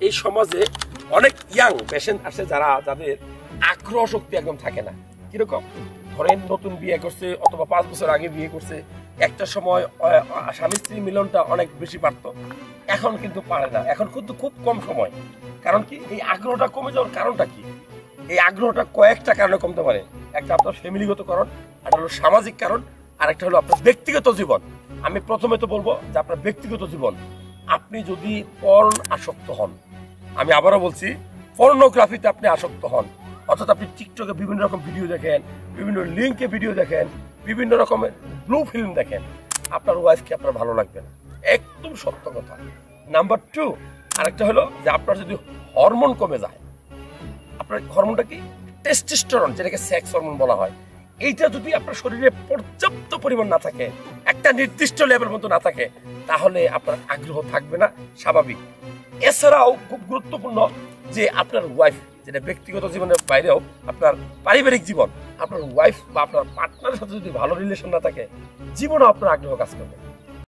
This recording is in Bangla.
এই সমাজে অনেক ইয়াং পেশেন্ট আছে যাদের আগ্রহ শক্তি একদম থাকে না। কিরকম ধরেন নতুন বিয়ে করছে অথবা 5 বছর আগে বিয়ে করছে, একটা সময় স্বামী স্ত্রী মিলনটা অনেক বেশি পারত, এখন কিন্তু পারে না, এখন কিন্তু খুব কম সময়। কারণ কি এই আগ্রহটা কমে যাওয়ার কারণটা কি? এই আগ্রহটা কয়েকটা কারণে কমতে পারে। একটা আপনার ফ্যামিলিগত কারণ, একটা হলো সামাজিক কারণ, আর একটা হলো আপনার ব্যক্তিগত জীবন। আমি প্রথমে তো বলবো যে আপনার ব্যক্তিগত জীবন। আপনি যদি পর্ন আসক্ত হন, আমি আবারও বলছি পর্নোগ্রাফিতে আপনি আসক্ত হন, অর্থাৎ আপনি টিকটকে বিভিন্ন রকম ভিডিও দেখেন, বিভিন্ন লিঙ্কে ভিডিও দেখেন, বিভিন্ন রকমের ব্লু ফিল্ম দেখেন, আপনার ওয়াইফকে আপনার ভালো লাগবে না, একদম সত্য কথা। নাম্বার 2, আরেকটা হলো যে আপনার যদি হরমোন কমে যায়, আপনার হরমোনটা কি টেস্টোস্টেরন, যেটাকে সেক্স হরমোন বলা হয়, এইটা যদি আপনার শরীরে পর্যাপ্ত পরিমাণ না থাকে, একটা নির্দিষ্ট লেভেল মতো না থাকে, তাহলে আপনার আগ্রহ থাকবে না, স্বাভাবিক। এছাড়াও খুব গুরুত্বপূর্ণ যে আপনার ওয়াইফ, যেটা ব্যক্তিগত জীবনের বাইরেও আপনার পারিবারিক জীবন, আপনার ওয়াইফ বা আপনার পার্টনারের সাথে যদি ভালো রিলেশন না থাকে, জীবনে আপনার আগ্রহ কাজ করবে।